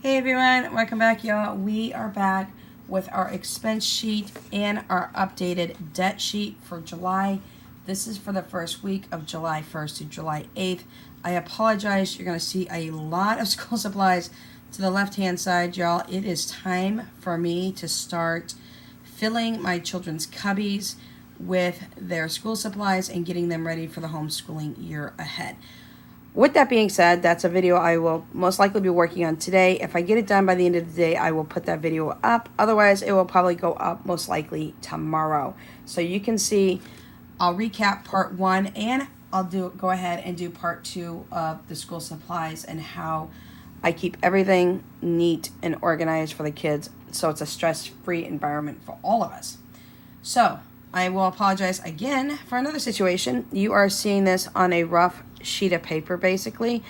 Hey everyone, welcome back, y'all. We are back with our expense sheet and our updated debt sheet for July. This is for the first week of July 1st to July 8th. I apologize, you're going to see a lot of school supplies to the left-hand side, y'all. It is time for me to start filling my children's cubbies with their school supplies and getting them ready for the homeschooling year ahead. With that being said, that's a video I will most likely be working on today. If I get it done by the end of the day, I will put that video up. Otherwise, it will probably go up most likely tomorrow. So you can see, I'll recap part 1 and I'll go ahead and do part 2 of the school supplies and how I keep everything neat and organized for the kids so it's a stress-free environment for all of us. So I will apologize again for another situation. You are seeing this on a rough sheet of paper, basically.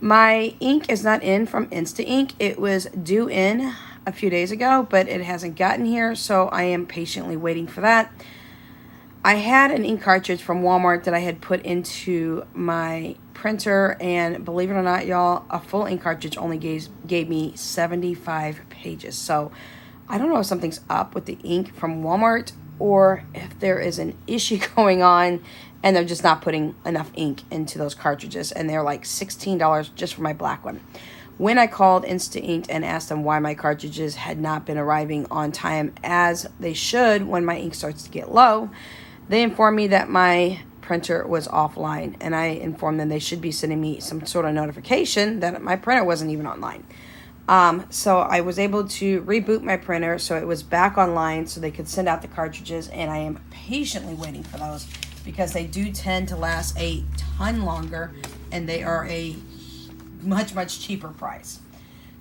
My ink is not in from Insta Ink. It was due in a few days ago, but it hasn't gotten here, so I am patiently waiting for that. I had an ink cartridge from Walmart that I had put into my printer, and believe it or not, y'all, a full ink cartridge only gave me 75 pages. So I don't know if something's up with the ink from Walmart or if there is an issue going on and they're just not putting enough ink into those cartridges, and they're like $16 just for my black one. When I called Insta Ink and asked them why my cartridges had not been arriving on time as they should when my ink starts to get low, they informed me that my printer was offline, and I informed them they should be sending me some sort of notification that my printer wasn't even online. So I was able to reboot my printer so it was back online so they could send out the cartridges, and I am patiently waiting for those because they do tend to last a ton longer and they are a much cheaper price.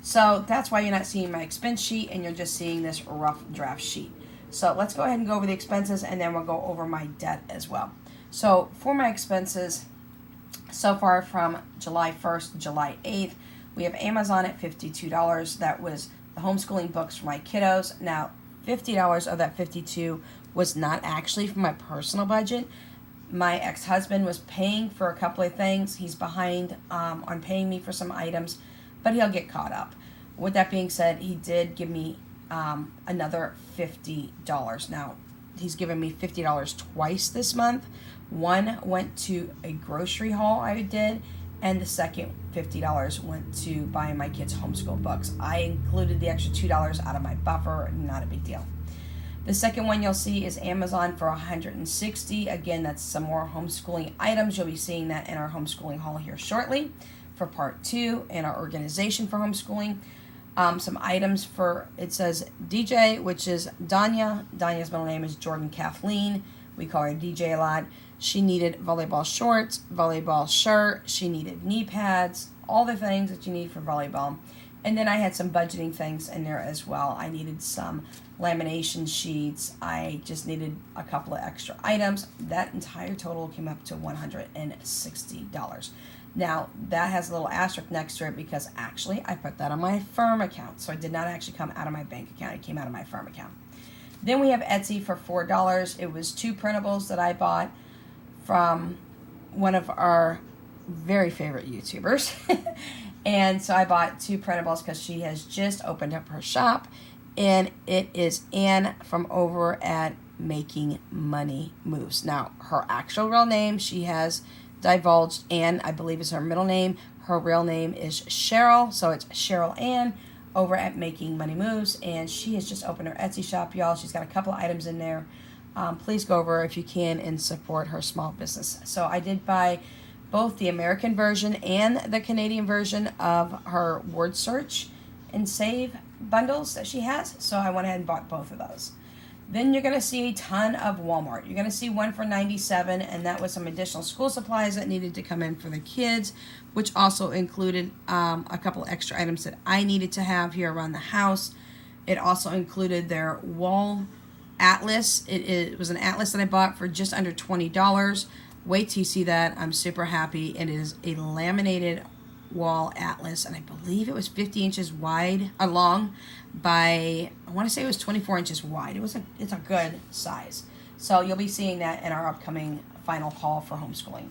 So that's why you're not seeing my expense sheet and you're just seeing this rough draft sheet. So let's go ahead and go over the expenses, and then we'll go over my debt as well. So for my expenses so far from July 1st to July 8th, we have Amazon at $52. That was the homeschooling books for my kiddos. Now, $50 of that $52 was not actually for my personal budget. My ex-husband was paying for a couple of things. He's behind on paying me for some items, but he'll get caught up. With that being said, he did give me another $50. Now, he's given me $50 twice this month. One went to a grocery haul I did, and the second $50 went to buying my kids' homeschool books. I included the extra $2 out of my buffer, not a big deal. The second one you'll see is Amazon for $160. Again, that's some more homeschooling items. You'll be seeing that in our homeschooling haul here shortly for part 2 and our organization for homeschooling. Some items for, it says DJ, which is Danya. Danya's middle name is Jordan Kathleen. We call her DJ a lot. She needed volleyball shorts, volleyball shirt. She needed knee pads, all the things that you need for volleyball. And then I had some budgeting things in there as well. I needed some lamination sheets. I just needed a couple of extra items. That entire total came up to $160. Now, that has a little asterisk next to it because actually I put that on my Affirm account. So it did not actually come out of my bank account. It came out of my Affirm account. Then we have Etsy for $4. It was 2 printables that I bought from one of our very favorite YouTubers. And so I bought 2 printables because she has just opened up her shop, and it is Anne from over at Making Money Moves. Now, her actual real name, she has divulged. Anne, I believe, is her middle name. Her real name is Cheryl, so it's Cheryl Ann over at Making Money Moves, and she has just opened her Etsy shop, y'all. She's got a couple items in there. Please go over if you can and support her small business. So I did buy both the American version and the Canadian version of her word search and save bundles that she has. So I went ahead and bought both of those. Then you're going to see a ton of Walmart. You're going to see one for $97, and that was some additional school supplies that needed to come in for the kids, which also included a couple extra items that I needed to have here around the house. It also included their wall atlas. It was an atlas that I bought for just under $20. Wait till you see that. I'm super happy. It is a laminated wall atlas, and I believe it was 50 inches wide, long, by, I want to say it was 24 inches wide. It's a good size. So you'll be seeing that in our upcoming final haul for homeschooling.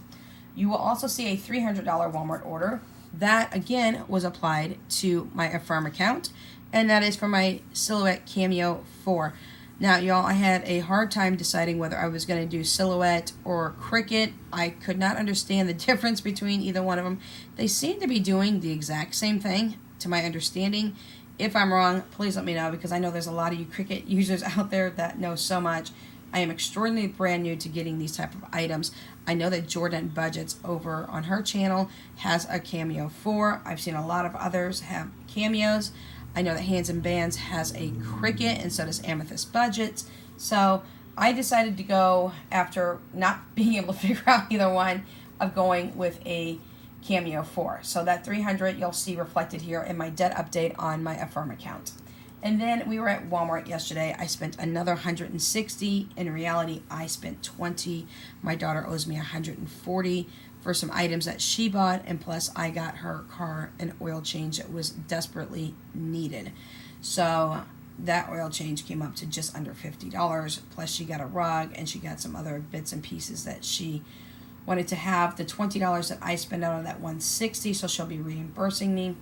You will also see a $300 Walmart order that again was applied to my Affirm account, and that is for my Silhouette Cameo 4. Now, y'all, I had a hard time deciding whether I was going to do Silhouette or Cricut. I could not understand the difference between either one of them. They seem to be doing the exact same thing, to my understanding. If I'm wrong, please let me know, because I know there's a lot of you Cricut users out there that know so much. I am extraordinarily brand new to getting these type of items. I know that Jordan Budgets over on her channel has a Cameo 4. I've seen a lot of others have Cameos. I know that Hands and Bands has a Cricut, and so does Amethyst Budgets. So I decided to go, after not being able to figure out either one, of going with a Cameo 4. So that $300 you'll see reflected here in my debt update on my Affirm account. And then we were at Walmart yesterday. I spent another $160. In reality, I spent $20. My daughter owes me $140 for some items that she bought, and plus I got her car an oil change that was desperately needed. So that oil change came up to just under $50. Plus she got a rug, and she got some other bits and pieces that she wanted to have. The $20 that I spent out of that $160, so she'll be reimbursing me.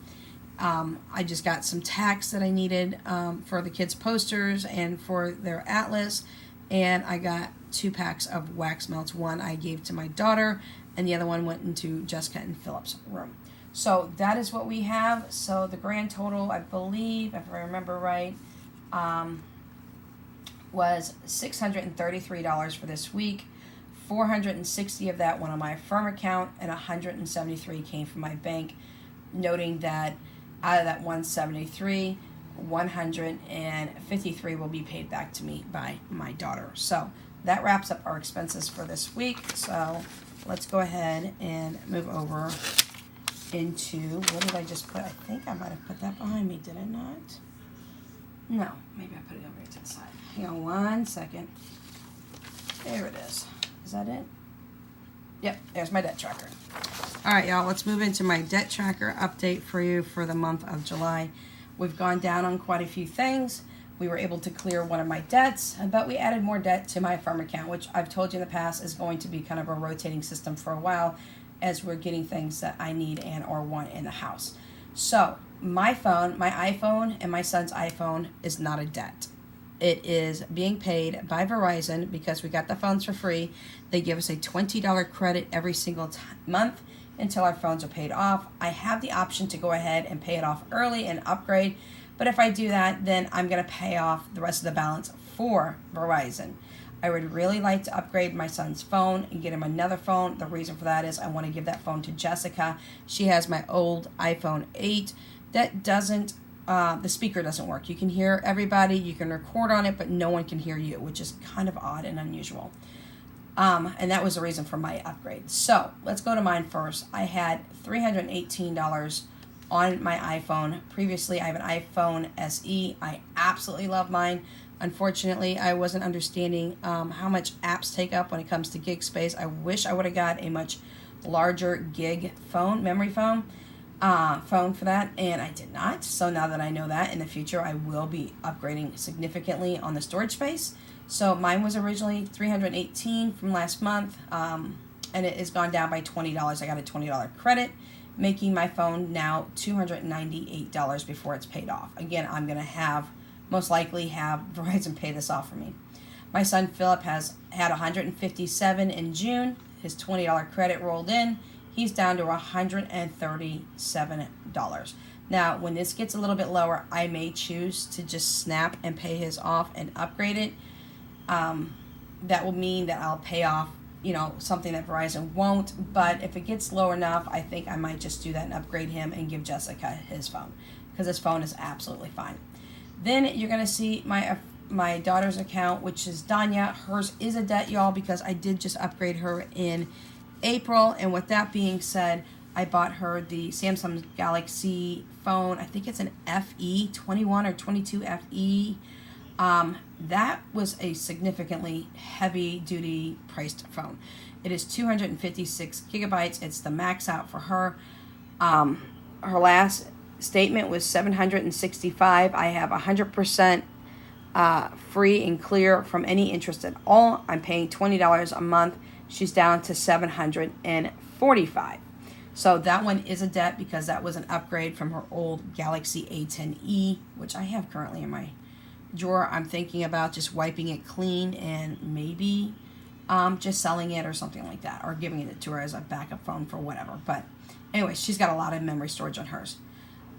I just got some tacks that I needed for the kids' posters and for their atlas, and I got 2 packs of wax melts. One I gave to my daughter, and the other one went into Jessica and Philip's room. So that is what we have. So the grand total, I believe, if I remember right, was $633 for this week. $460 of that went on my Affirm account, and $173 came from my bank, noting that out of that $173, $153 will be paid back to me by my daughter. So that wraps up our expenses for this week. So let's go ahead and move over into, what did I just put? I think I might have put that behind me, did I not? No, maybe I put it over here to the side. Hang on one second. There it is. Is that it? Yep, there's my debt tracker. All right, y'all, let's move into my debt tracker update for you for the month of July. We've gone down on quite a few things. We were able to clear one of my debts, but we added more debt to my Affirm account, which I've told you in the past is going to be kind of a rotating system for a while as we're getting things that I need and or want in the house. So my phone, my iPhone and my son's iPhone is not a debt. It is being paid by Verizon because we got the phones for free. They give us a $20 credit every single month until our phones are paid off. I have the option to go ahead and pay it off early and upgrade, but if I do that, then I'm going to pay off the rest of the balance for Verizon. I would really like to upgrade my son's phone and get him another phone. The reason for that is I want to give that phone to Jessica. She has my old iPhone 8 that doesn't, the speaker doesn't work. You can hear everybody, you can record on it, but no one can hear you, which is kind of odd and unusual. And that was the reason for my upgrade. So let's go to mine first. I had $318 on my iPhone. Previously, I have an iPhone SE. I absolutely love mine. Unfortunately, I wasn't understanding how much apps take up when it comes to gig space. I wish I would have got a much larger gig phone, memory phone for that, and I did not. So now that I know that, in the future I will be upgrading significantly on the storage space. So mine was originally $318 from last month, and it has gone down by $20. I got a $20 credit, making my phone now $298 before it's paid off. Again, I'm going to most likely have Verizon pay this off for me. My son Philip has had $157 in June. His $20 credit rolled in. He's down to $137. Now, when this gets a little bit lower, I may choose to just snap and pay his off and upgrade it. That will mean that I'll pay off, something that Verizon won't. But if it gets low enough, I think I might just do that and upgrade him and give Jessica his phone, because his phone is absolutely fine. Then you're going to see my daughter's account, which is Danya. Hers is a debt, y'all, because I did just upgrade her in April. And with that being said, I bought her the Samsung Galaxy phone. I think it's an FE 21 or 22 FE. That was a significantly heavy duty priced phone. It is 256 gigabytes. It's the max out for her. Her last statement was $765. I have 100% free and clear from any interest at all. I'm paying $20 a month. She's down to $745. So that one is a debt because that was an upgrade from her old Galaxy A10e, which I have currently in my drawer. I'm thinking about just wiping it clean and maybe just selling it or something like that, or giving it to her as a backup phone for whatever. But anyway, she's got a lot of memory storage on hers.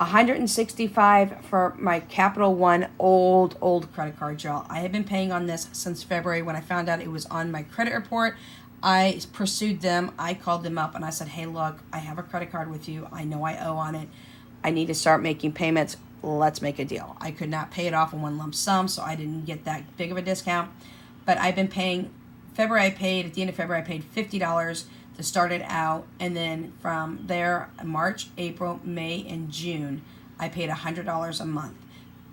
$165 for my Capital One old credit card, y'all. I have been paying on this since February. When I found out it was on my credit report, I pursued them. I called them up and I said, hey, look, I have a credit card with you. I know I owe on it. I need to start making payments. Let's make a deal. I could not pay it off in one lump sum, so I didn't get that big of a discount. But I've been paying, at the end of February, I paid $50 to start it out. And then from there, March, April, May, and June, I paid $100 a month.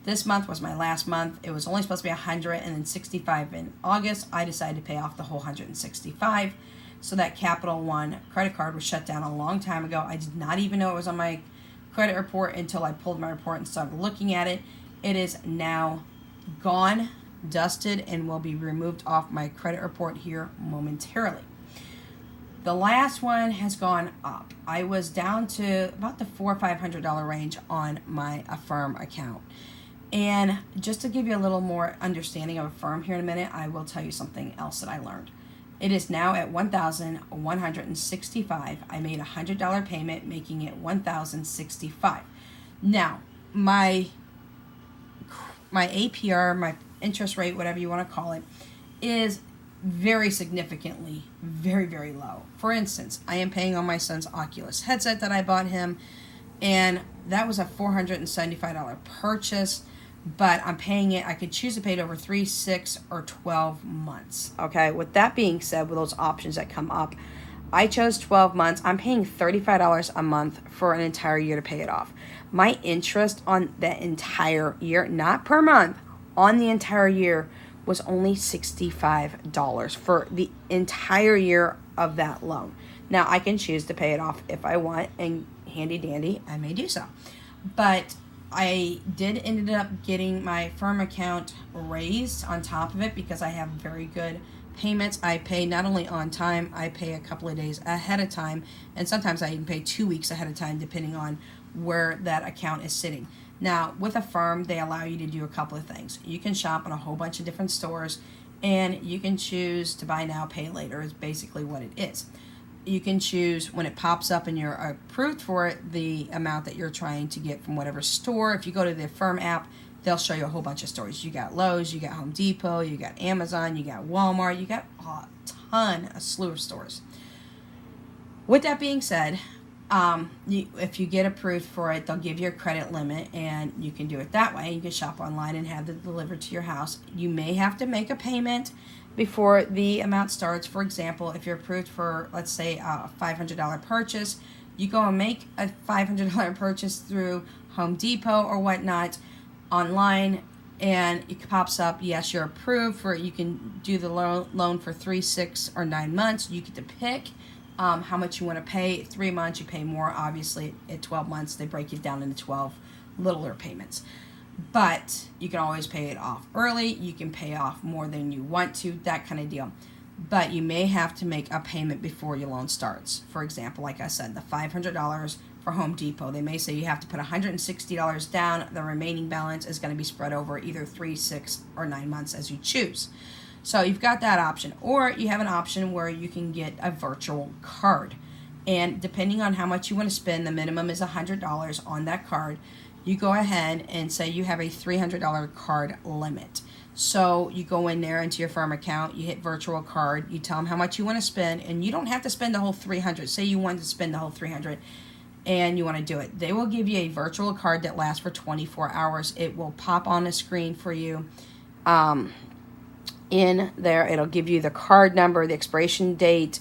This month was my last month. It was only supposed to be $100 and then $65 in August. I decided to pay off the whole $165. So that Capital One credit card was shut down a long time ago. I did not even know it was on my credit report until I pulled my report and started looking at it. It is now gone, dusted, and will be removed off my credit report here momentarily. The last one has gone up. I was down to about the $400 or $500 range on my Affirm account. And just to give you a little more understanding of Affirm here in a minute, I will tell you something else that I learned. It is now at $1,165. I made a $100 payment, making it $1,065. Now, my APR, my interest rate, whatever you want to call it, is very significantly very low. For instance, I am paying on my son's Oculus headset that I bought him, and that was a $475 purchase, but I'm paying it, I could choose to pay it over 3, 6, or 12 months. Okay, with that being said, with those options that come up, I chose 12 months. I'm paying $35 a month for an entire year to pay it off. My interest on that entire year, not per month, on the entire year was only $65 for the entire year of that loan. Now, I can choose to pay it off if I want, and handy dandy, I may do so. But I did ended up getting my Affirm account raised on top of it because I have very good payments. I pay not only on time, I pay a couple of days ahead of time, and sometimes I even pay 2 weeks ahead of time depending on where that account is sitting. Now, with Affirm, they allow you to do a couple of things. You can shop in a whole bunch of different stores, and you can choose to buy now, pay later is basically what it is. You can choose when it pops up and you're approved for it, the amount that you're trying to get from whatever store. If you go to the Affirm app, they'll show you a whole bunch of stores. You got Lowe's, you got Home Depot, you got Amazon, you got Walmart, you got a slew of stores. With that being said, if you get approved for it, they'll give you a credit limit, and you can do it that way. You can shop online and have it delivered to your house. You may have to make a payment before the amount starts. For example, if you're approved for, let's say, a $500 purchase, you go and make a $500 purchase through Home Depot or whatnot online, and it pops up, yes, you're approved for it. You can do the loan for 3, 6, or 9 months. You get to pick how much you want to pay. 3 months, you pay more. Obviously, at 12 months, they break it down into 12 littler payments. But you can always pay it off early. You can pay off more than you want to, that kind of deal. But you may have to make a payment before your loan starts. For example, like I said, the $500 for Home Depot, they may say you have to put $160 down. The remaining balance is going to be spread over either 3, 6, or 9 months as you choose. So you've got that option. Or you have an option where you can get a virtual card. And depending on how much you want to spend, the minimum is $100 on that card. You go ahead and say you have a $300 card limit. So you go in there into your Affirm account, you hit virtual card, you tell them how much you want to spend, and you don't have to spend the whole $300. Say you want to spend the whole $300 and you want to do it. They will give you a virtual card that lasts for 24 hours. It will pop on the screen for you. In there, it'll give you the card number, the expiration date,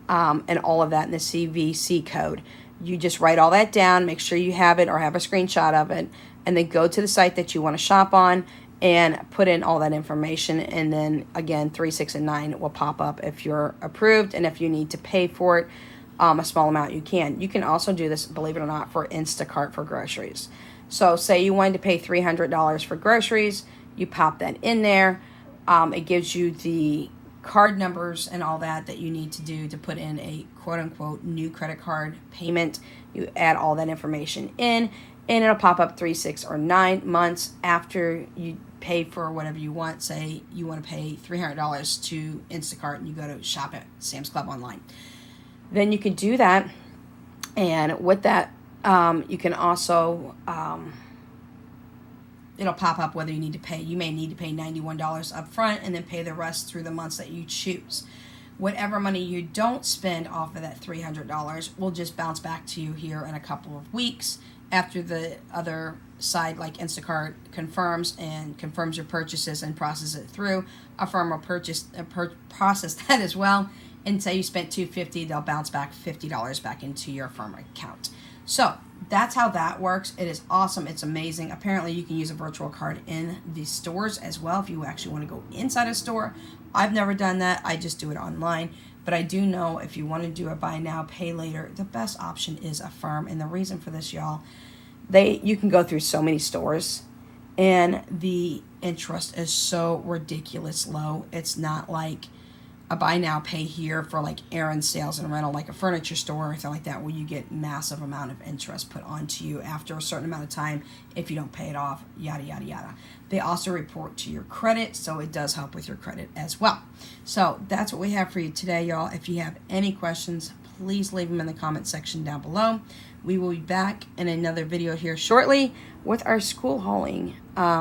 and all of that in the CVC code. You just write all that down, make sure you have it or have a screenshot of it, and then go to the site that you want to shop on and put in all that information. And then again, 3, 6, and 9 will pop up if you're approved, and if you need to pay for it, a small amount, you can. You can also do this, believe it or not, for Instacart for groceries. So say you wanted to pay $300 for groceries, you pop that in there. It gives you the card numbers and all that you need to do to put in a quote-unquote new credit card payment. You add all that information in, and it'll pop up 3, 6, or 9 months after you pay for whatever you want. Say you want to pay $300 to Instacart and you go to shop at Sam's Club online. Then you can do that, and with that, you can also, it'll pop up whether you need to pay. You may need to pay $91 up front and then pay the rest through the months that you choose. Whatever money you don't spend off of that $300 will just bounce back to you here in a couple of weeks after the other side, like Instacart, confirms your purchases and processes it through. Affirm will process that as well. And say you spent $250, they'll bounce back $50 back into your Affirm account. So that's how that works. It is awesome. It's amazing. Apparently you can use a virtual card in the stores as well if you actually want to go inside a store. I've never done that. I just do it online. But I do know if you want to do a buy now, pay later, the best option is Affirm. And the reason for this, y'all, you can go through so many stores and the interest is so ridiculous low. It's not like a buy now, pay here for like errand sales and rental, like a furniture store or anything like that, where you get massive amount of interest put onto you after a certain amount of time if you don't pay it off, yada, yada, yada. They also report to your credit, so it does help with your credit as well. So that's what we have for you today, y'all. If you have any questions, please leave them in the comment section down below. We will be back in another video here shortly with our school hauling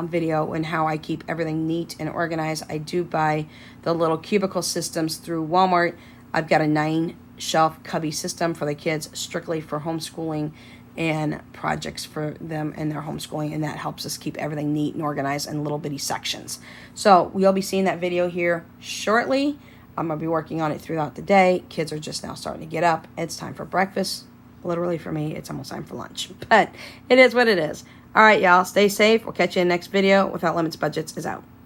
video and how I keep everything neat and organized. I do buy the little cubicle systems through Walmart. I've got a 9-shelf cubby system for the kids, strictly for homeschooling and projects for them and their homeschooling, and that helps us keep everything neat and organized in little bitty sections. So we'll be seeing that video here shortly. I'm going to be working on it throughout the day. Kids are just now starting to get up. It's time for breakfast. Literally for me, it's almost time for lunch. But it is what it is. All right, y'all. Stay safe. We'll catch you in the next video. Without Limits Budgets is out.